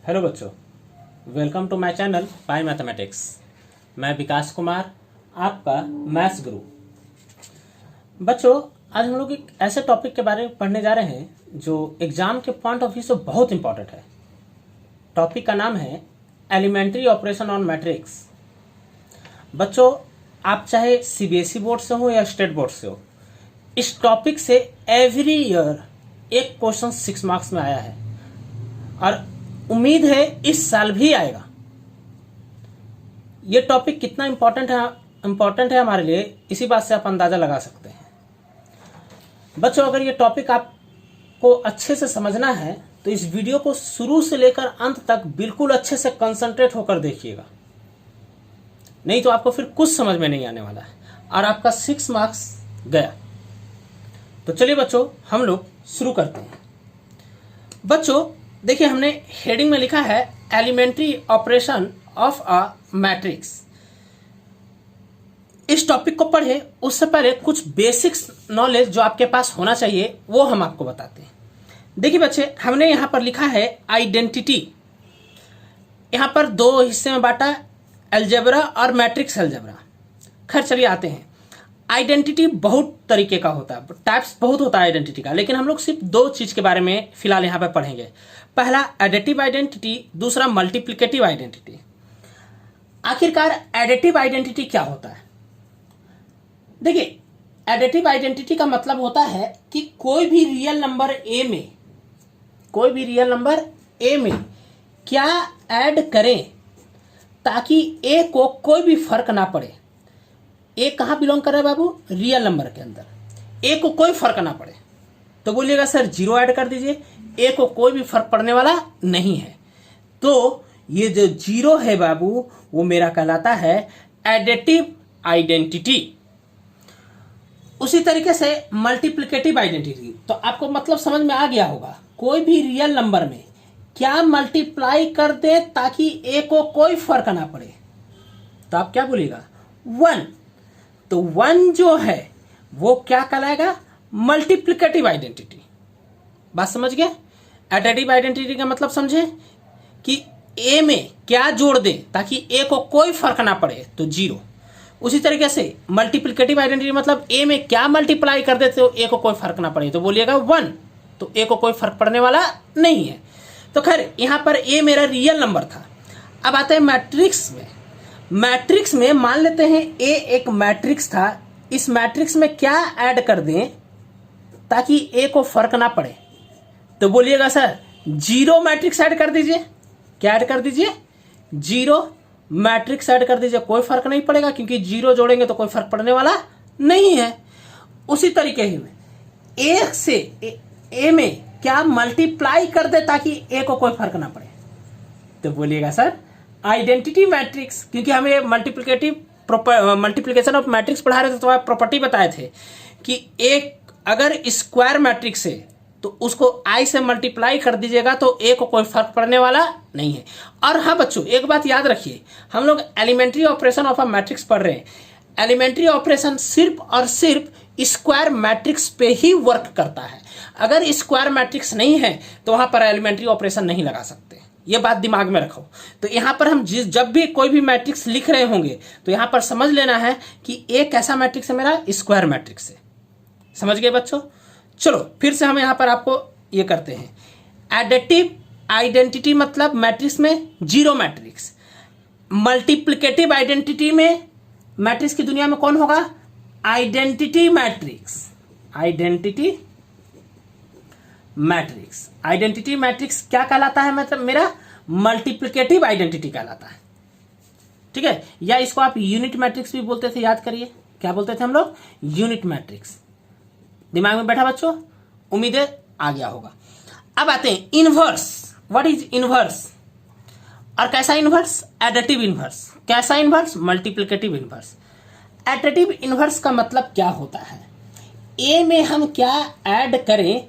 Hello बच्चों, welcome to my channel pi mathematics. मैं विकास कुमार, आपका मैथ्स गुरु। बच्चों, आज हम लोग एक ऐसे टॉपिक के बारे में पढ़ने जा रहे हैं जो एग्जाम के पॉइंट ऑफ व्यू से बहुत इंपॉर्टेंट है। टॉपिक का नाम है एलिमेंट्री ऑपरेशन ऑन मैट्रिक्स। बच्चों, आप चाहे सीबीएसई बोर्ड से हो या स्टेट बोर्ड से हो, इस टॉपिक से एवरी ईयर एक क्वेश्चन 6 मार्क्स में आया है और उम्मीद है इस साल भी आएगा। ये टॉपिक कितना इंपॉर्टेंट है हमारे लिए, इसी बात से आप अंदाजा लगा सकते हैं। बच्चों, अगर ये टॉपिक आपको अच्छे से समझना है तो इस वीडियो को शुरू से लेकर अंत तक बिल्कुल अच्छे से कंसंट्रेट होकर देखिएगा, नहीं तो आपको फिर कुछ समझ में नहीं आने वाला है और आपका 6 मार्क्स गया। तो चलिए बच्चों, हम लोग शुरू करते हैं। बच्चों देखिए, हमने हेडिंग में लिखा है elementary operation of a matrix. इस टॉपिक को पढ़े उससे पहले कुछ बेसिक्स नॉलेज जो आपके पास होना चाहिए वो हम आपको बताते हैं। देखिए बच्चे, हमने यहां पर लिखा है आइडेंटिटी। यहां पर 2 हिस्से में बांटा, अलजेब्रा और मैट्रिक्स अलजेब्रा। खैर चलिए आते हैं। आइडेंटिटी बहुत तरीके का होता है, टाइप्स बहुत होता है आइडेंटिटी का, लेकिन हम लोग सिर्फ 2 चीज के बारे में फिलहाल यहां पर पढ़ेंगे। पहला एडिटिव आइडेंटिटी, दूसरा मल्टीप्लिकेटिव आइडेंटिटी। आखिरकार एडिटिव आइडेंटिटी क्या होता है? देखिए, एडिटिव आइडेंटिटी का मतलब होता है कि कोई भी रियल नंबर ए में क्या ऐड करें ताकि ए को कोई भी फर्क ना पड़े। ए कहां बिलोंग कर रहा है बाबू? रियल नंबर के अंदर। ए को कोई फर्क ना पड़े तो बोलिएगा सर 0 ऐड कर दीजिए। ए को कोई भी फर्क पड़ने वाला नहीं है, तो ये जो 0 है बाबू वो मेरा कहलाता है एडिटिव आइडेंटिटी। उसी तरीके से मल्टीप्लिकेटिव आइडेंटिटी, तो आपको मतलब समझ में आ गया होगा। कोई भी रियल नंबर में क्या मल्टीप्लाई कर दे ताकि ए को कोई फर्क ना पड़े, तो आप क्या बोलिएगा? 1। तो 1 जो है वो क्या कहलाएगा? Multiplicative identity. बात समझ गए? एडिटिव आइडेंटिटी का मतलब समझे कि ए में क्या जोड़ दे ताकि ए को कोई फर्क ना पड़े, तो 0। उसी तरीके से मल्टीप्लिकेटिव आइडेंटिटी मतलब ए में क्या मल्टीप्लाई कर दे तो ए को कोई फर्क ना पड़े, तो बोलिएगा 1। तो ए को कोई फर्क पड़ने वाला नहीं है। तो खैर यहां पर ए मेरा रियल नंबर था। अब आते हैं मैट्रिक्स में। मैट्रिक्स में मान लेते हैं ए एक मैट्रिक्स था, इस मैट्रिक्स में क्या ऐड कर दें ताकि ए को फर्क ना पड़े, तो बोलिएगा सर 0 मैट्रिक्स ऐड कर दीजिए। क्या ऐड कर दीजिए? 0 मैट्रिक्स ऐड कर दीजिए। कोई फर्क नहीं पड़ेगा क्योंकि 0 जोड़ेंगे तो कोई फर्क पड़ने वाला नहीं है। उसी तरीके ही में ए से ए में क्या मल्टीप्लाई कर दे ताकि ए को कोई फर्क ना पड़े, तो बोलिएगा सर आइडेंटिटी मैट्रिक्स। क्योंकि हमें मल्टीप्लिकेशन ऑफ मैट्रिक्स पढ़ा रहे थे तो आप प्रॉपर्टी बताए थे कि एक अगर स्क्वायर मैट्रिक्स है तो उसको आई से मल्टीप्लाई कर दीजिएगा तो ए को कोई फर्क पड़ने वाला नहीं है। और हाँ बच्चों, एक बात याद रखिए, हम लोग elementary operation of a matrix पढ़ रहे हैं। एलिमेंट्री ऑपरेशन सिर्फ और सिर्फ स्क्वायर मैट्रिक्स पे ही वर्क करता है। अगर स्क्वायर मैट्रिक्स नहीं है तो वहां पर एलिमेंट्री ऑपरेशन नहीं लगा सकते। ये बात दिमाग में रखो। तो यहां पर हम जब भी कोई भी मैट्रिक्स लिख रहे होंगे तो यहां पर समझ लेना है कि ए कैसा मैट्रिक्स है? मेरा स्क्वायर मैट्रिक्स है। समझ गए बच्चों? चलो फिर से हम यहां पर आपको ये करते हैं। एडिटिव आइडेंटिटी मतलब मैट्रिक्स में 0 मैट्रिक्स। मल्टीप्लिकेटिव आइडेंटिटी में मैट्रिक्स की दुनिया में कौन होगा? Identity matrix. Identity matrix. Identity matrix क्या कहलाता है? मतलब मेरा मल्टीप्लिकेटिव आइडेंटिटी कहलाता है। ठीक है, या इसको आप यूनिट मैट्रिक्स भी बोलते थे। याद करिए क्या बोलते थे हम लोग? Unit matrix. दिमाग में बैठा बच्चों? उम्मीदें आ गया होगा। अब आते हैं इनवर्स। व्हाट इज इनवर्स और कैसा इनवर्स? Additive inverse. कैसा inverse? Multiplicative inverse. Additive inverse का मतलब क्या होता है? ए में हम क्या ऐड करें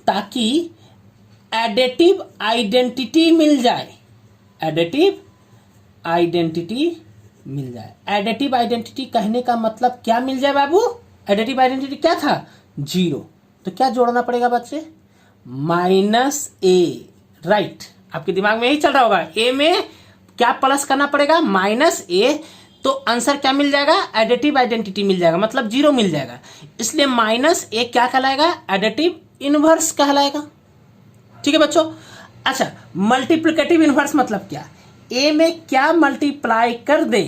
ताकि एडिटिव आइडेंटिटी मिल जाए। एडिटिव आइडेंटिटी मिल जाए। एडिटिव आइडेंटिटी कहने का मतलब क्या मिल जाए बाबू? एडिटिव आइडेंटिटी क्या था? 0। तो क्या जोड़ना पड़ेगा बच्चे? -a। राइट, आपके दिमाग में यही चल रहा होगा, ए में क्या प्लस करना पड़ेगा, माइनस ए, तो आंसर क्या मिल जाएगा, एडिटिव आइडेंटिटी मिल जाएगा, मतलब 0 मिल जाएगा। इसलिए माइनस ए क्या कहलाएगा, एडिटिव इनवर्स कहलाएगा। ठीक है बच्चों। अच्छा, मल्टीप्लिकेटिव इनवर्स मतलब क्या, ए में क्या मल्टीप्लाई कर दे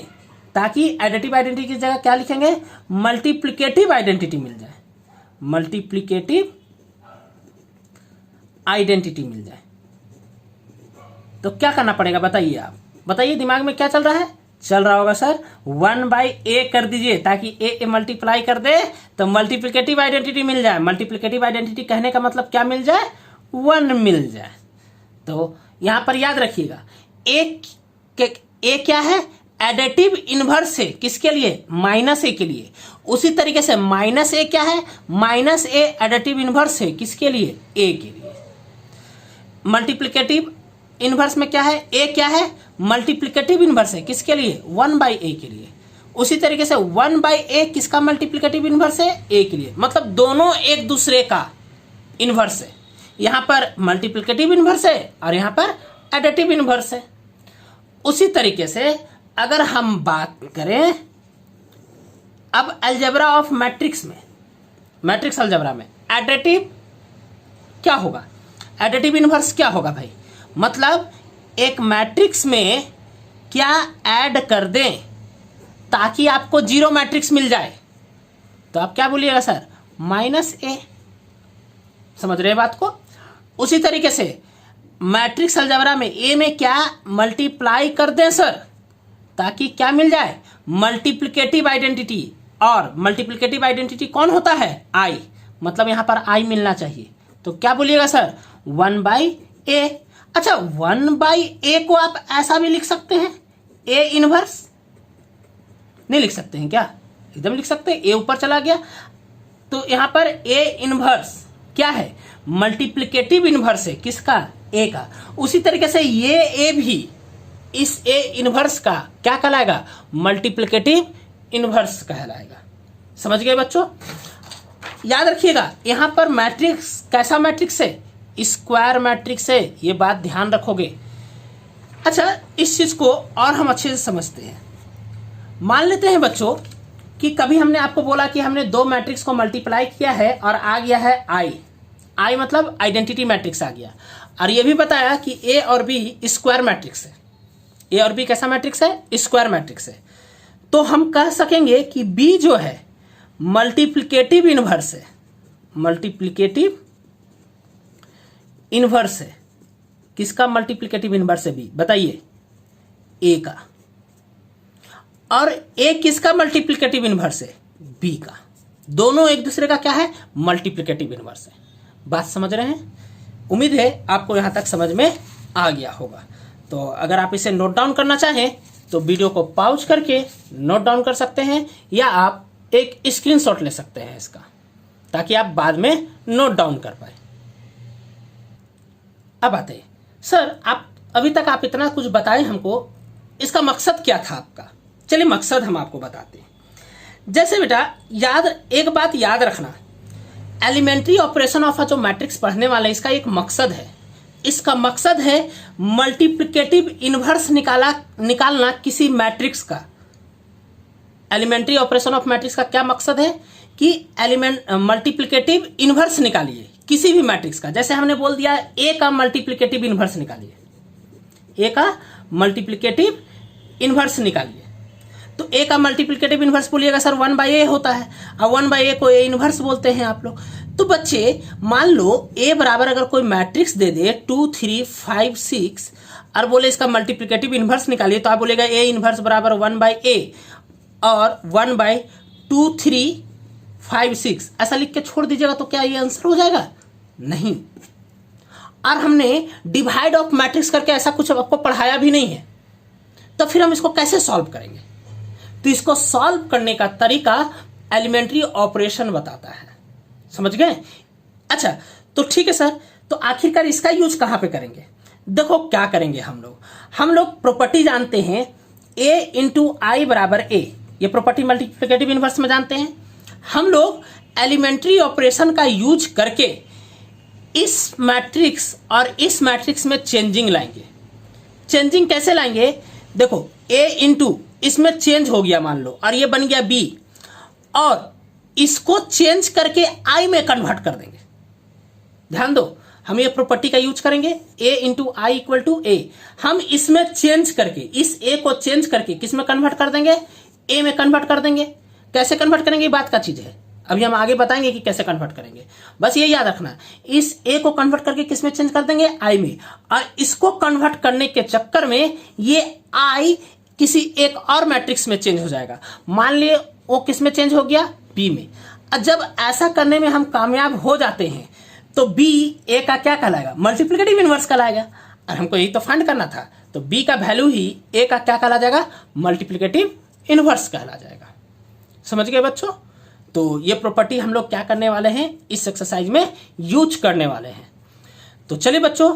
ताकि एडिटिव आइडेंटिटी की जगह क्या लिखेंगे, मल्टीप्लिकेटिव आइडेंटिटी मिल जाए, मल्टीप्लिकेटिव आइडेंटिटी मिल जाए। तो क्या करना पड़ेगा बताइए, आप बताइए, दिमाग में क्या चल रहा है, चल रहा होगा सर 1/a कर दीजिए ताकि ए मल्टीप्लाई कर दे तो मल्टीप्लिकेटिव आइडेंटिटी मिल जाए। मल्टीप्लिकेटिव आइडेंटिटी कहने का मतलब क्या मिल जाए, 1 मिल जाए। तो यहां पर याद रखिएगा, ए क्या है, एडिटिव इनवर्स है, किसके लिए, माइनस ए के लिए। उसी तरीके से माइनस ए क्या है, माइनस ए एडिटिव इनवर्स है, किसके लिए, ए के लिए। मल्टीप्लिकेटिव इनवर्स में क्या है, ए क्या है, मल्टीप्लिकेटिव इनवर्स है, किसके लिए, 1/a के लिए। उसी तरीके से 1/a किसका मल्टीप्लिकेटिव इनवर्स है, ए के लिए। मतलब दोनों एक दूसरे का इनवर्स है। यहां पर मल्टीप्लिकेटिव इनवर्स है और यहां पर एडिटिव इनवर्स है। उसी तरीके से अगर हम बात करें अब अलजेब्रा ऑफ मैट्रिक्स में, मैट्रिक्स अलजेब्रा में एडिटिव क्या होगा, एडिटिव इनवर्स क्या होगा भाई, मतलब एक मैट्रिक्स में क्या ऐड कर दें ताकि आपको 0 मैट्रिक्स मिल जाए, तो आप क्या बोलिएगा सर, -a। समझ रहे हैं बात को। उसी तरीके से मैट्रिक्स अलजेब्रा में ए में क्या मल्टीप्लाई कर दें सर ताकि क्या मिल जाए, मल्टीप्लिकेटिव आइडेंटिटी। और मल्टीप्लिकेटिव आइडेंटिटी कौन होता है, i, मतलब यहां पर i मिलना चाहिए। तो क्या बोलिएगा सर, 1/a। अच्छा, 1/a को आप ऐसा भी लिख सकते हैं, a इनवर्स, नहीं लिख सकते हैं क्या, एकदम लिख सकते हैं, a ऊपर चला गया तो यहां पर a इनवर्स क्या है, मल्टीप्लिकेटिव इनवर्स है, किसका, a का। उसी तरीके से ये a भी इस a इनवर्स का क्या कहलाएगा, मल्टीप्लिकेटिव इनवर्स कहलाएगा। समझ गए बच्चों। याद रखिएगा यहां पर मैट्रिक्स कैसा मैट्रिक्स है, स्क्वायर मैट्रिक्स है, ये बात ध्यान रखोगे। अच्छा, इस चीज को और हम अच्छे से समझते हैं। मान लेते हैं बच्चों कि कभी हमने आपको बोला कि हमने 2 मैट्रिक्स को मल्टीप्लाई किया है और आ गया है आई मतलब आइडेंटिटी मैट्रिक्स आ गया, और ये भी बताया कि ए और बी स्क्वायर मैट्रिक्स है। ए और बी कैसा मैट्रिक्स है, स्क्वायर मैट्रिक्स है। तो हम कह सकेंगे कि बी जो है मल्टीप्लिकेटिव इनवर्स है, मल्टीप्लिकेटिव इनवर्स है। किसका मल्टीप्लिकेटिव इनवर्स है बी, बताइए, ए का। और ए किसका मल्टीप्लिकेटिव इनवर्स है, बी का। दोनों एक दूसरे का क्या है, मल्टीप्लिकेटिव इनवर्स है। बात समझ रहे हैं। उम्मीद है आपको यहां तक समझ में आ गया होगा। तो अगर आप इसे नोट डाउन करना चाहें तो वीडियो को पॉज करके नोट डाउन कर सकते हैं, या आप एक स्क्रीनशॉट ले सकते हैं इसका, ताकि आप बाद में नोट डाउन कर पाए। अब आते हैं सर, आप अभी तक आप इतना कुछ बताएं हमको, इसका मकसद क्या था आपका। चलिए मकसद हम आपको बताते हैं। जैसे बेटा एक बात याद रखना, एलिमेंट्री ऑपरेशन ऑफ जो मैट्रिक्स पढ़ने वाला है इसका एक मकसद है। इसका मकसद है मल्टीप्लिकेटिव इनवर्स निकालना किसी मैट्रिक्स का। एलिमेंट्री ऑपरेशन ऑफ मैट्रिक्स का क्या मकसद है कि मल्टीप्लिकेटिव इनवर्स निकालिए किसी भी मैट्रिक्स का। जैसे हमने बोल दिया ए का मल्टीप्लिकेटिव इनवर्स निकालिए, ए का मल्टीप्लिकेटिव इनवर्स निकालिए। तो ए का मल्टीप्लिकेटिव इनवर्स बोलिएगा सर 1/a होता है, और 1/a को ए इनवर्स बोलते हैं आप लोग। तो बच्चे मान लो ए बराबर अगर कोई मैट्रिक्स दे दे 2 3 5 6 और बोले इसका मल्टीप्लिकेटिव इनवर्स निकालिए, तो आप बोलेगा ए इनवर्स बराबर 1/a और 1/2 3 5 6 ऐसा लिख के छोड़ दीजिएगा, तो क्या ये आंसर हो जाएगा, नहीं। और हमने डिवाइड ऑफ मैट्रिक्स करके ऐसा कुछ आपको पढ़ाया भी नहीं है, तो फिर हम इसको कैसे सॉल्व करेंगे। तो इसको सॉल्व करने का तरीका एलिमेंट्री ऑपरेशन बताता है, समझ गए। अच्छा तो ठीक है सर, तो आखिरकार इसका यूज कहां पे करेंगे। देखो क्या करेंगे हम लोग प्रॉपर्टी जानते हैं, a इंटू आई बराबर a, ये प्रॉपर्टी मल्टीप्लिकेटिव इनवर्स में जानते हैं। हम लोग एलिमेंट्री ऑपरेशन का यूज करके इस मैट्रिक्स और इस मैट्रिक्स में चेंजिंग लाएंगे। चेंजिंग कैसे लाएंगे? देखो a इंटू इसमें चेंज हो गया मान लो, और ये बन गया b, और इसको चेंज करके i में कन्वर्ट कर देंगे। ध्यान दो, हम ये प्रॉपर्टी का यूज करेंगे, a into I equal to A. हम इसमें चेंज करके, इस a को चेंज करके किस में कन्वर्ट कर देंगे? a में कन्वर्ट कर देंगे। कैसे कन्वर्ट करेंगे ये बात का चीज है, अभी हम आगे बताएंगे कि कैसे कन्वर्ट करेंगे। बस ये याद रखना, इस a को कन्वर्ट करके किस में चेंज कर देंगे? i में। और इसको कन्वर्ट करने के चक्कर में ये i किसी एक और मैट्रिक्स में चेंज हो जाएगा। मान लिए वो किस में चेंज हो गया? b में। और जब ऐसा करने में हम कामयाब हो जाते हैं तो b a का क्या कहलाएगा? मल्टीप्लिकेटिव इनवर्स कहलाएगा। और हमको यही तो फाइंड करना था, तो b का वैल्यू ही a का क्या कहला जाएगा? मल्टीप्लिकेटिव इनवर्स कहला जाएगा। समझ गए बच्चों? तो ये प्रॉपर्टी हम लोग क्या करने वाले हैं, इस एक्सरसाइज में यूज करने वाले हैं। तो चलिए बच्चों,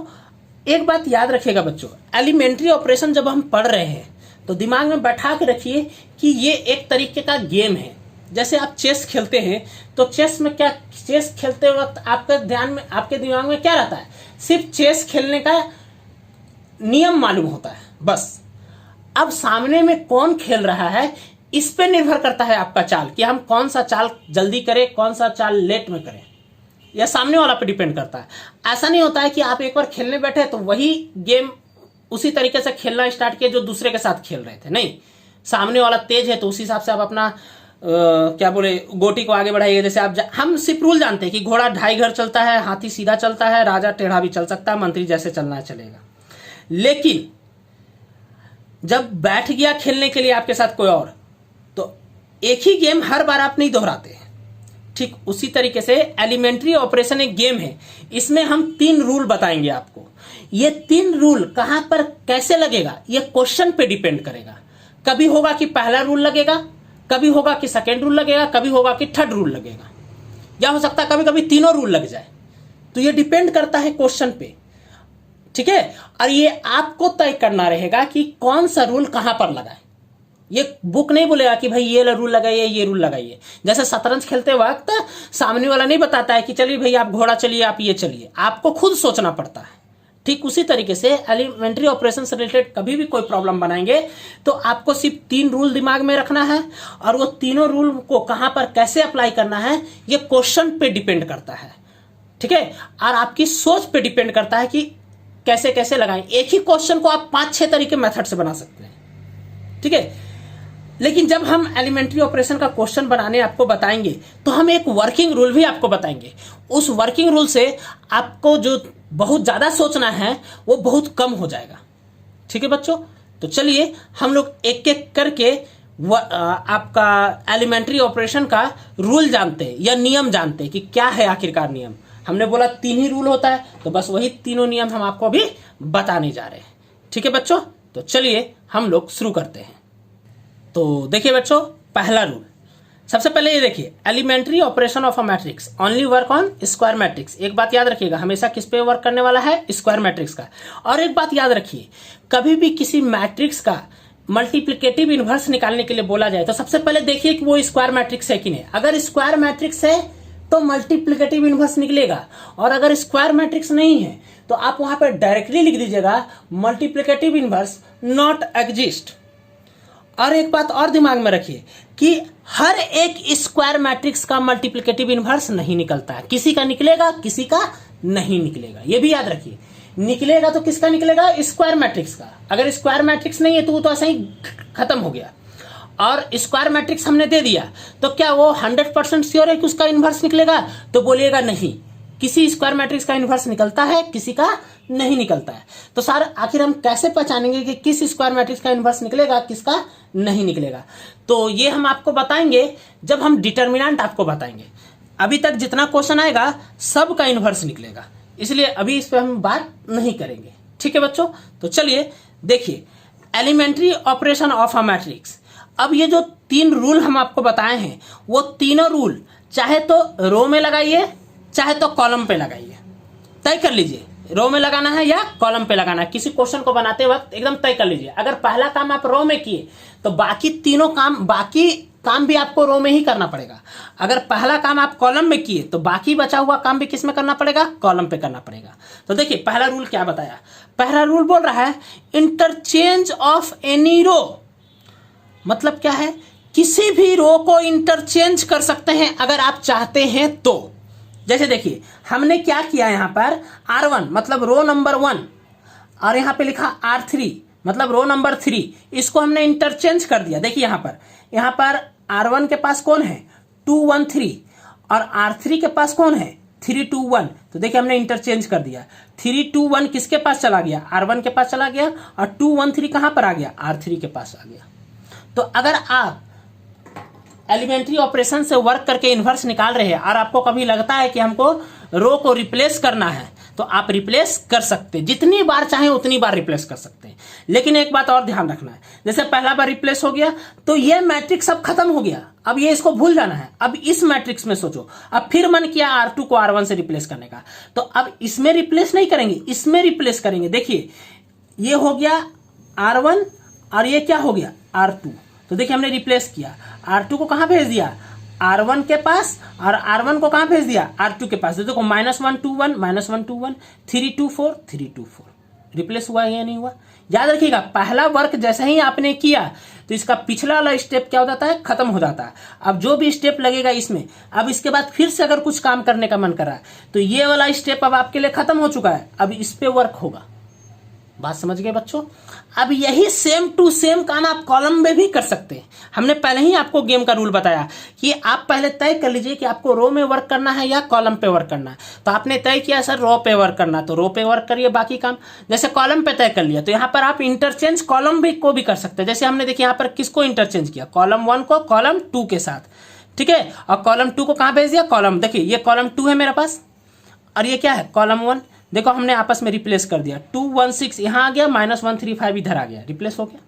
एक बात याद रखिएगा बच्चों, एलिमेंट्री ऑपरेशन जब हम पढ़ रहे हैं तो दिमाग में बैठा के रखिए कि ये एक तरीके का गेम है। जैसे आप चेस खेलते हैं तो चेस में क्या, चेस खेलते वक्त आपके ध्यान में, आपके दिमाग में क्या रहता है? सिर्फ चेस खेलने का नियम मालूम होता है बस। अब सामने में कौन खेल रहा है इस पे निर्भर करता है आपका चाल, कि हम कौन सा चाल जल्दी करें, कौन सा चाल लेट में करें, या सामने वाला पे डिपेंड करता है। ऐसा नहीं होता है कि आप एक बार खेलने बैठे तो वही गेम उसी तरीके से खेलना स्टार्ट किया जो दूसरे के साथ खेल रहे थे। नहीं, सामने वाला तेज है तो उसी हिसाब से आप अपना क्या बोले, गोटी को आगे बढ़ाइए। जैसे आप हम सिर्फ रूल जानते हैं कि घोड़ा 2.5 घर चलता है, हाथी सीधा चलता है, राजा टेढ़ा भी चल सकता है, मंत्री जैसे चलना है चलेगा। लेकिन जब बैठ गया खेलने के लिए आपके साथ कोई और, तो एक ही गेम हर बार आप नहीं दोहराते हैं। ठीक उसी तरीके से एलिमेंट्री ऑपरेशन एक गेम है, इसमें हम 3 रूल बताएंगे आपको। ये 3 रूल कहां पर कैसे लगेगा ये क्वेश्चन पे डिपेंड करेगा। कभी होगा कि पहला रूल लगेगा, कभी होगा कि सेकेंड रूल लगेगा, कभी होगा कि थर्ड रूल लगेगा, या हो सकता है कभी कभी तीनों रूल लग जाए। तो ये डिपेंड करता है क्वेश्चन पे, ठीक है। और ये आपको तय करना रहेगा कि कौन सा रूल कहां पर लगाए। ये बुक नहीं बोलेगा कि भाई ये रूल लगाइए, ये रूल लगाइए। जैसे शतरंज खेलते वक्त सामने वाला नहीं बताता है कि चलिए भाई आप घोड़ा चलिए, आप ये चलिए, आपको खुद सोचना पड़ता है। ठीक उसी तरीके से एलिमेंट्री ऑपरेशन से रिलेटेड कभी भी कोई प्रॉब्लम बनाएंगे तो आपको सिर्फ 3 रूल दिमाग में रखना है, और वो तीनों रूल को कहां पर कैसे अप्लाई करना है ये क्वेश्चन पे डिपेंड करता है, ठीक है। और आपकी सोच पे डिपेंड करता है कि कैसे कैसे लगाएं। एक ही क्वेश्चन को आप 5-6 तरीके मेथड से बना सकते हैं, ठीक है। लेकिन जब हम एलिमेंट्री ऑपरेशन का क्वेश्चन बनाने आपको बताएंगे तो हम एक वर्किंग रूल भी आपको बताएंगे। उस वर्किंग रूल से आपको जो बहुत ज्यादा सोचना है वो बहुत कम हो जाएगा, ठीक है बच्चों। तो चलिए हम लोग एक एक करके आपका एलिमेंट्री ऑपरेशन का रूल जानते हैं या नियम जानते हैं कि क्या है आखिरकार नियम। हमने बोला 3 ही रूल होता है, तो बस वही तीनों नियम हम आपको अभी बताने जा रहे हैं, ठीक है बच्चों। तो चलिए हम लोग शुरू करते हैं। तो देखिए बच्चों, पहला रूल, सबसे पहले ये देखिए, elementary operation of a matrix only work on square matrix. एक बात याद रखिएगा, हमेशा किस पे वर्क करने वाला है? स्क्वायर मैट्रिक्स का। और एक बात याद रखिए, कभी भी किसी मैट्रिक्स का मल्टीप्लिकेटिव इनवर्स निकालने के लिए बोला जाए तो सबसे पहले देखिए कि वो स्क्वायर मैट्रिक्स है कि नहीं। अगर स्क्वायर मैट्रिक्स है तो मल्टीप्लिकेटिव इनवर्स निकलेगा, और अगर स्क्वायर मैट्रिक्स नहीं है तो आप वहां पर डायरेक्टली लिख दीजिएगा मल्टीप्लिकेटिव इनवर्स नॉट एग्जिस्ट। और एक बात और दिमाग में रखिए कि हर एक स्क्वायर मैट्रिक्स का मल्टीप्लिकेटिव इनवर्स नहीं निकलता है, किसी का निकलेगा किसी का नहीं निकलेगा। ये भी याद रखिए, निकलेगा तो किसका निकलेगा? स्क्वायर मैट्रिक्स का। अगर स्क्वायर मैट्रिक्स नहीं है तो वो तो ऐसा ही खत्म हो गया। और स्क्वायर मैट्रिक्स हमने दे दिया तो क्या वो 100% श्योर है कि उसका इनवर्स निकलेगा? तो बोलिएगा नहीं, किसी स्क्वायर मैट्रिक्स का इनवर्स निकलता है, किसी का नहीं निकलता है। तो सर आखिर हम कैसे पहचानेंगे कि किस स्क्वायर मैट्रिक्स का इनवर्स निकलेगा, किसका नहीं निकलेगा? तो ये हम आपको बताएंगे जब हम डिटर्मिनेंट आपको बताएंगे। अभी तक जितना क्वेश्चन आएगा सब का इनवर्स निकलेगा, इसलिए अभी इस पर हम बात नहीं करेंगे, ठीक है बच्चों। तो चलिए देखिए, elementary operation of a matrix. अब ये जो 3 रूल हम आपको बताए हैं वो तीनों रूल चाहे तो रो में लगाइए चाहे तो कॉलम पे लगाइए, तय कर लीजिए रो में लगाना है या कॉलम पे लगाना है। किसी क्वेश्चन को बनाते वक्त एकदम तय कर लीजिए। अगर पहला काम आप रो में किए तो बाकी तीनों काम, बाकी काम भी आपको रो में ही करना पड़ेगा। अगर पहला काम आप कॉलम में किए तो बाकी बचा हुआ काम भी किस में करना पड़ेगा, कॉलम पे करना पड़ेगा। तो देखिए पहला रूल क्या बताया, पहला रूल बोल रहा है इंटरचेंज ऑफ एनी रो, मतलब क्या है, किसी भी रो को इंटरचेंज कर सकते हैं अगर आप चाहते हैं तो। जैसे देखिए हमने क्या किया, यहां पर R1 मतलब रो नंबर 1 और यहां पे लिखा R3 मतलब रो नंबर 3, इसको हमने इंटरचेंज कर दिया। देखिए यहां पर R1 के पास कौन है 2 1 3 और R3 के पास कौन है 3 2 1। तो देखिए हमने इंटरचेंज कर दिया, 3 2 1 किसके पास चला गया, R1 के पास चला गया, और 2 1 3 कहां पर आ गया, R3 के पास आ गया। तो अगर आप एलिमेंट्री ऑपरेशन से वर्क करके इन्वर्स निकाल रहे हैं और आपको कभी लगता है कि हमको रो को रिप्लेस करना है तो आप रिप्लेस कर सकते हैं, जितनी बार चाहें उतनी बार रिप्लेस कर सकते हैं। लेकिन एक बात और ध्यान रखना है, जैसे पहला बार रिप्लेस हो गया तो ये मैट्रिक्स अब खत्म हो गया, अब ये इसको भूल जाना है। अब इस मैट्रिक्स में सोचो, अब फिर मन किया R2 को R1 से रिप्लेस करने का, तो अब इसमें रिप्लेस नहीं करेंगे, इसमें रिप्लेस करेंगे। देखिए ये हो गया R1 और ये क्या हो गया R2। तो देखिए हमने रिप्लेस किया, R2 को कहां भेज दिया, R1 के पास, और R1 को कहां भेज दिया, R2 के पास। तो देखो -1 2 1 -1 2 1 3 2 4 3 2 4, रिप्लेस हुआ या नहीं हुआ। याद रखिएगा पहला वर्क जैसे ही आपने किया तो इसका पिछला वाला स्टेप क्या हो जाता है, खत्म हो जाता है। अब जो भी स्टेप लगेगा इसमें, अब इसके बाद फिर से अगर कुछ काम करने का मन कर रहा है तो ये वाला स्टेप अब आपके लिए खत्म हो चुका है, अब इस पे वर्क होगा। बात समझ गए बच्चों। अब यही सेम टू सेम काम आप कॉलम में भी कर सकते हैं। हमने पहले ही आपको गेम का रूल बताया कि आप पहले तय कर लीजिए कि आपको रो में वर्क करना है या कॉलम पे वर्क करना है। तो आपने तय किया सर रो पे वर्क करना, तो रो पे वर्क करिए, बाकी काम जैसे कॉलम पे तय कर लिया तो यहाँ पर आप इंटरचेंज कॉलम भी को भी कर सकते हैं। जैसे हमने देखिए यहाँ पर किसको इंटरचेंज किया, कॉलम 1 को कॉलम 2 के साथ, ठीक है, और कॉलम 2 को कहाँ भेज दिया, कॉलम, देखिए ये कॉलम 2 है मेरे पास और ये क्या है कॉलम 1। देखो हमने आपस में रिप्लेस कर दिया, 2 1 6 यहां आ गया, -1 3 5 इधर आ गया, रिप्लेस हो गया।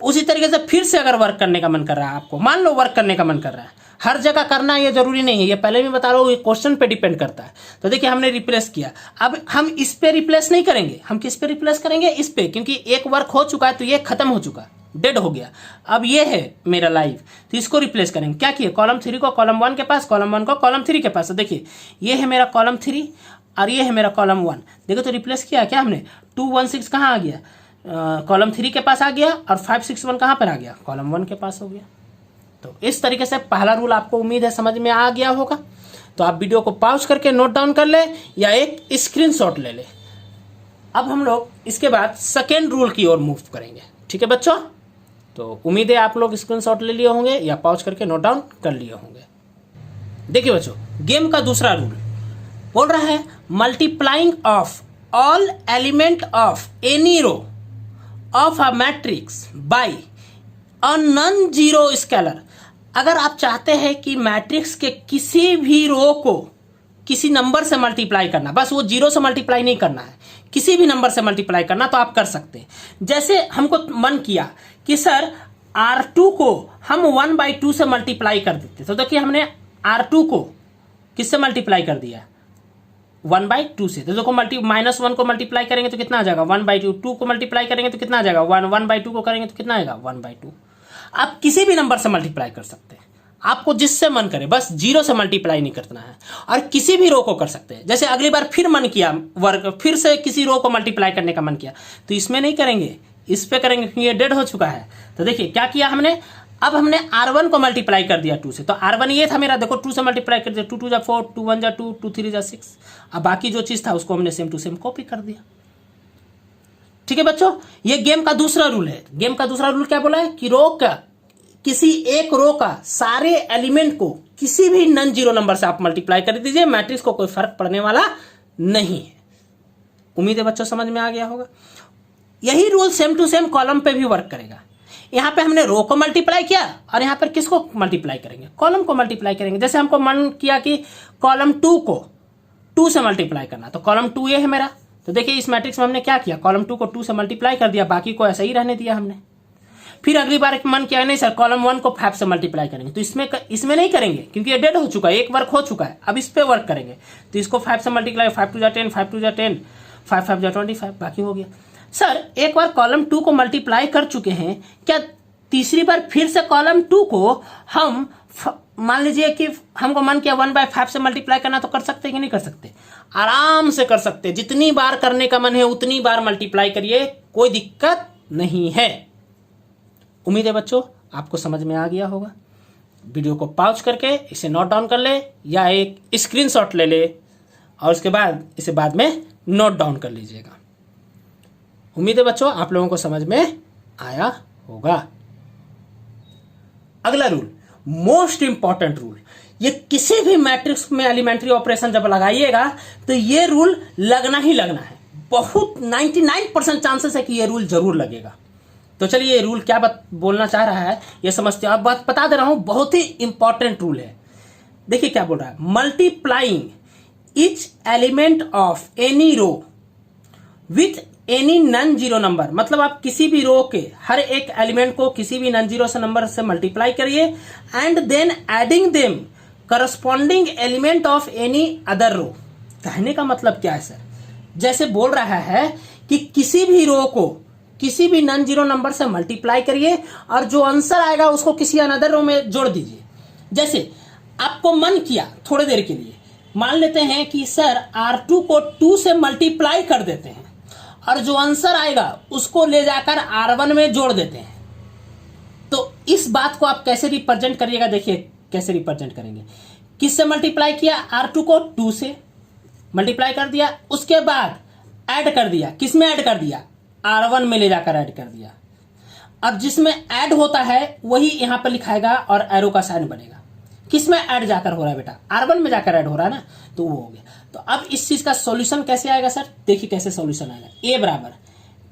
उसी तरीके से फिर से अगर वर्क करने का मन कर रहा है आपको, मान लो वर्क करने का मन कर रहा है, हर जगह करना ये जरूरी नहीं है, ये पहले भी बता रहा हूँ, ये क्वेश्चन पे डिपेंड करता है। तो देखिए हमने रिप्लेस किया, अब हम इस पे रिप्लेस नहीं करेंगे, हम किस पे रिप्लेस करेंगे, इस पे, क्योंकि एक वर्क हो चुका है तो ये खत्म हो चुका, डेड हो गया। अब ये है मेरा लाइव, तो इसको रिप्लेस करेंगे। क्या किए, कॉलम 3 को कॉलम 1 के पास, कॉलम 1 को कॉलम 3 के पास। तो देखिए ये है मेरा कॉलम 3 और ये है मेरा कॉलम 1। देखो तो रिप्लेस किया क्या हमने, 2 1 6 कहाँ आ गया, कॉलम 3 के पास आ गया, और 5 6 1 कहाँ पर आ गया, कॉलम 1 के पास हो गया। तो इस तरीके से पहला रूल आपको उम्मीद है समझ में आ गया होगा। तो आप वीडियो को पॉज करके नोट डाउन कर ले या एक स्क्रीनशॉट ले ले। अब हम लोग इसके बाद सेकेंड रूल की ओर मूव करेंगे, ठीक है बच्चों। तो उम्मीद है आप लोग स्क्रीनशॉट ले लिए होंगे या पॉज करके नोट डाउन कर लिए होंगे। देखिए बच्चों गेम का दूसरा रूल बोल रहा है multiplying of all element of any row of a matrix by a non zero scalar. अगर आप चाहते हैं कि मैट्रिक्स के किसी भी रो को किसी नंबर से मल्टीप्लाई करना, बस वो जीरो से मल्टीप्लाई नहीं करना है, किसी भी नंबर से मल्टीप्लाई करना, तो आप कर सकते हैं। जैसे हमको मन किया कि सर R2 को हम 1/2 से मल्टीप्लाई कर देते, तो देखिए हमने R2 को किससे मल्टीप्लाई कर दिया, 1/2 से। तो देखो -1 को मल्टीप्लाई करेंगे तो कितना आ जाएगा 1/2, 2 को मल्टीप्लाई करेंगे तो कितना आ जाएगा 1/2 को करेंगे तो कितना आएगा 1/2। आप किसी भी नंबर से मल्टीप्लाई कर सकते हैं, आपको जिससे मन करे, बस जीरो से मल्टीप्लाई नहीं करना है। और किसी भी रो को कर सकते हैं। जैसे अगली बार फिर मन किया वर्क, फिर से किसी रो को मल्टीप्लाई करने का मन किया तो इसमें नहीं करेंगे, इस पे करेंगे क्योंकि ये डेड हो चुका है। तो देखिए क्या किया हमने, अब हमने R1 को मल्टीप्लाई कर दिया 2 से। तो R1 ये था मेरा, देखो 2 से मल्टीप्लाई कर दिया, 2 2 जा 4, 2 1 जा 2, 2 3 जा 6। अब बाकी जो चीज था उसको हमने सेम टू सेम कॉपी कर दिया। ठीक है बच्चों, ये गेम का दूसरा रूल है। गेम का दूसरा रूल क्या बोला है कि रो का, किसी एक रो का सारे एलिमेंट को किसी भी नॉन जीरो नंबर से आप मल्टीप्लाई कर दीजिए, मैट्रिक्स को कोई फर्क पड़ने वाला नहीं है। उम्मीद है बच्चों समझ में आ गया होगा। यही rule same to same column पे भी वर्क करेगा। यहां पे हमने रो को मल्टीप्लाई किया और यहां पर किसको मल्टीप्लाई करेंगे, कॉलम को मल्टीप्लाई करेंगे। जैसे हमको मन किया कि कॉलम 2 को 2 से मल्टीप्लाई करना, तो कॉलम 2 ये है मेरा। तो देखिए इस मैट्रिक्स में हमने क्या किया, कॉलम 2 को 2 से मल्टीप्लाई कर दिया, बाकी को ऐसा ही रहने दिया हमने। फिर अगली बार मन किया नहीं सर कॉलम 1 को 5 से मल्टीप्लाई करेंगे, तो इसमें नहीं करेंगे क्योंकि ये डेड हो चुका है, एक वर्क हो चुका है, अब इस पे वर्क करेंगे। तो इसको 5 से मल्टीप्लाई, 5 2 जा 10, 5 2 जा 10, 5 5 जा 25, बाकी हो गया। सर एक बार कॉलम 2 को मल्टीप्लाई कर चुके हैं, क्या तीसरी बार फिर से कॉलम 2 को हम मान लीजिए कि हमको मन किया 1/5 से मल्टीप्लाई करना, तो कर सकते कि नहीं कर सकते? आराम से कर सकते। जितनी बार करने का मन है उतनी बार मल्टीप्लाई करिए, कोई दिक्कत नहीं है। उम्मीद है बच्चों आपको समझ में आ गया होगा। वीडियो को पॉज करके इसे नोट डाउन कर ले या एक स्क्रीनशॉट ले ले और उसके बाद इसे बाद में नोट डाउन कर लीजिएगा। उम्मीद है बच्चों आप लोगों को समझ में आया होगा। अगला रूल, मोस्ट इंपॉर्टेंट रूल, ये किसी भी मैट्रिक्स में एलिमेंट्री ऑपरेशन जब लगाइएगा तो ये रूल लगना ही लगना है। बहुत 99% चांसेस है कि ये रूल जरूर लगेगा। तो चलिए ये रूल क्या बोलना चाह रहा है ये समझते हैं। अब बात बता दे रहा हूं, बहुत ही इंपॉर्टेंट रूल है। देखिए क्या बोल रहा है, multiplying each element of any row with any non zero number, मतलब आप किसी भी रो के हर एक एलिमेंट को किसी भी नॉन जीरो से नंबर से मल्टीप्लाई करिए and then adding them corresponding element of any other row. कहने का मतलब क्या है सर? जैसे बोल रहा है कि किसी भी रो को किसी भी नॉन जीरो नंबर से मल्टीप्लाई करिए और जो आंसर आएगा उसको किसी अनदर रो में जोड़ दीजिए। जैसे आपको मन किया थोड़ी देर के लिए, मान लेते हैं कि सर R2 को 2 से मल्टीप्लाई कर देते हैं और जो आंसर आएगा उसको ले जाकर R1 में जोड़ देते हैं। तो इस बात को आप कैसे रिप्रेजेंट करिएगा, देखिए कैसे रिप्रेजेंट करेंगे। किससे मल्टीप्लाई किया? R2 को 2 से मल्टीप्लाई कर दिया, उसके बाद ऐड कर दिया। किसमें ऐड कर दिया? R1 में ले जाकर ऐड कर दिया। अब जिसमें ऐड होता है वही यहां पर लिखाएगा और एरो का साइन बनेगा। किसमें ऐड जाकर हो रहा है बेटा? R1 में जाकर ऐड हो रहा है ना, तो वो हो गया। तो अब इस चीज का सॉल्यूशन कैसे आएगा सर? देखिए कैसे सॉल्यूशन आएगा। A बराबर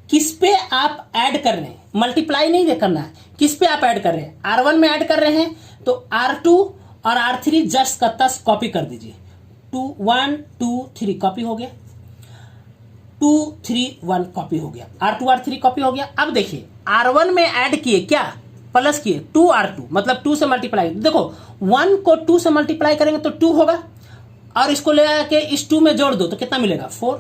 किस पे आप ऐड कर रहे हैं, मल्टीप्लाई नहीं करना है, किस पे आप ऐड कर रहे हैं? R1 में ऐड कर रहे हैं तो R2 और R3 जस्ट का तस कॉपी कर दीजिए। 2 1 2 3 कॉपी हो गया, 2 3 1 कॉपी हो गया, R2 R3 कॉपी हो गया। अब देखिए R1 में ऐड किए, क्या प्लस किए 2R2, मतलब 2 से मल्टीप्लाई। देखो 1 को 2 से मल्टीप्लाई करेंगे तो 2 होगा और इसको ले आके इस 2 में जोड़ दो तो कितना मिलेगा? 4।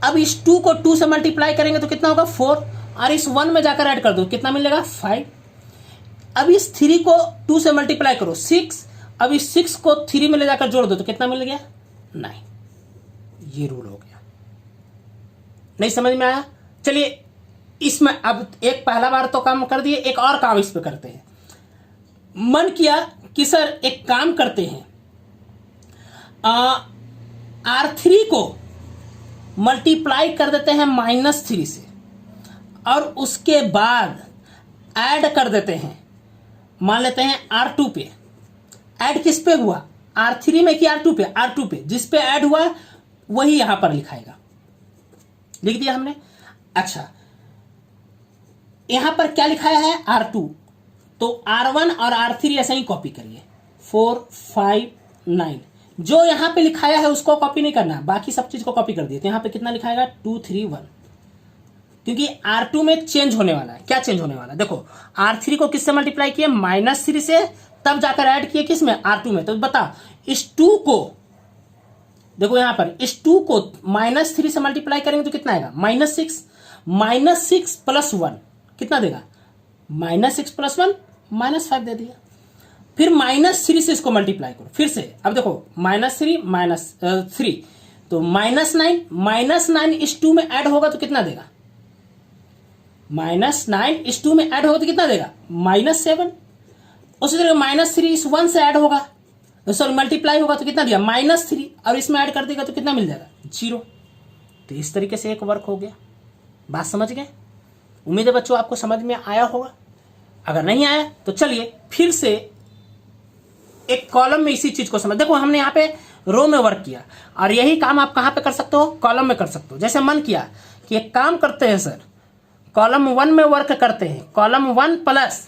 अब इस 2 को 2 से मल्टीप्लाई करेंगे तो कितना होगा? 4 और इस 1 में जाकर ऐड कर दो कितना मिलेगा? 5। अब इस 3 को 2 से मल्टीप्लाई करो 6, अब इस 6 को 3 में ले जाकर जोड़ दो तो कितना मिल गया? 9। ये रूल हो गया। नहीं समझ में आया? चलिए इसमें अब एक पहला बार तो काम कर दिए, एक और काम इस पे करते हैं। मन किया कि सर एक काम करते हैं, R3 को मल्टीप्लाई कर देते हैं -3 से और उसके बाद ऐड कर देते हैं, मान लेते हैं R2 पे। ऐड किस पे हुआ? R3 में कि R2 पे? R2 पे। जिस पे ऐड हुआ वही यहां पर लिखाएगा। लिख दिया हमने। अच्छा यहां पर क्या लिखाया है? R2, तो R1 और R3 ऐसे ही कॉपी करिए। 4 5 9 जो यहां पे लिखाया है उसको कॉपी नहीं करना, बाकी सब चीज को कॉपी कर दिए। तो यहां पे कितना लिखाएगा? 2 3 1, क्योंकि R2 में चेंज होने वाला है। क्या चेंज होने वाला है? देखो R3 को किससे मल्टीप्लाई किए? -3 से, तब जाकर ऐड किए किस में? R2 में। तो बता इस 2 को, देखो यहां पर इस 2 को -3 से मल्टीप्लाई करेंगे तो कितना आएगा? -6। -6 + 1 कितना देगा? -6 + 1 -5 दे दिया। फिर -3 से इसको मल्टीप्लाई करो फिर से। अब देखो -3 -3 तो -9 -9 इस 2 में ऐड होगा तो कितना देगा? -9 इस 2 में ऐड होगा तो कितना देगा? -7। उसी तरह -3 इस 1 से ऐड होगा, सॉरी मल्टीप्लाई होगा तो कितना दिया? -3 और इसमें ऐड कर देगा तो कितना मिल जाएगा? 0। तो इस तरीके से एक वर्क हो गया। बात समझ गए? उम्मीद है बच्चों आपको समझ में आया होगा। अगर नहीं आया तो चलिए फिर से एक कॉलम में इसी चीज को समझ। देखो हमने यहाँ पे रो में वर्क किया और यही काम आप कहां पे कर सकते हो? कॉलम में कर सकते हो। जैसे मन किया कि एक काम करते हैं सर, कॉलम 1 में वर्क करते हैं। कॉलम 1 प्लस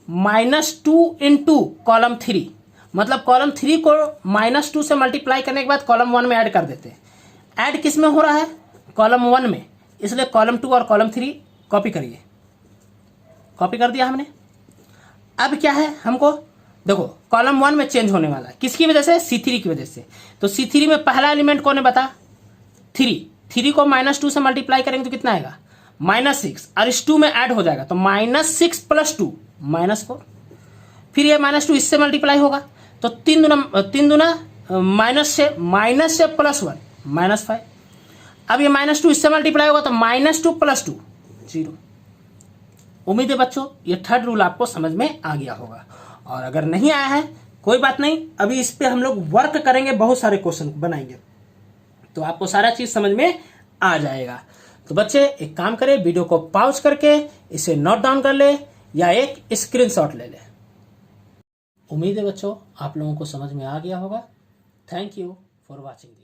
-2 इंटू कॉलम 3, मतलब कॉलम 3 को -2 से मल्टीप्लाई करने के बाद कॉलम 1 में ऐड कर देते हैं। ऐड किस में हो रहा है? कॉलम 1 में, इसलिए कॉलम 2 और कॉलम 3 कॉपी करिए। कॉपी कर दिया हमने। अब क्या है हमको? देखो कॉलम 1 में चेंज होने वाला है, किसकी वजह से? C3 की वजह से। तो C3 में पहला एलिमेंट कौन है बता? 3 को -2 से मल्टीप्लाई करेंगे तो कितना आएगा? -6 और इस 2 में ऐड हो जाएगा तो -6 + 2 -4। फिर ये -2 इससे मल्टीप्लाई होगा तो 3 दूना -6 +1 -5। अब ये -2 इससे मल्टीप्लाई होगा तो -2 + 2 0। उम्मीद है बच्चों ये थर्ड रूल आपको समझ में आ गया होगा, और अगर नहीं आया है कोई बात नहीं, अभी इस पे हम लोग वर्क करेंगे, बहुत सारे क्वेश्चन बनाएंगे तो आपको सारा चीज समझ में आ जाएगा। तो बच्चे एक काम करें, वीडियो को पॉज करके इसे नोट डाउन कर ले या एक स्क्रीनशॉट ले ले। उम्मीद है बच्चों आप लोगों को समझ में आ गया होगा। Thank you for watching.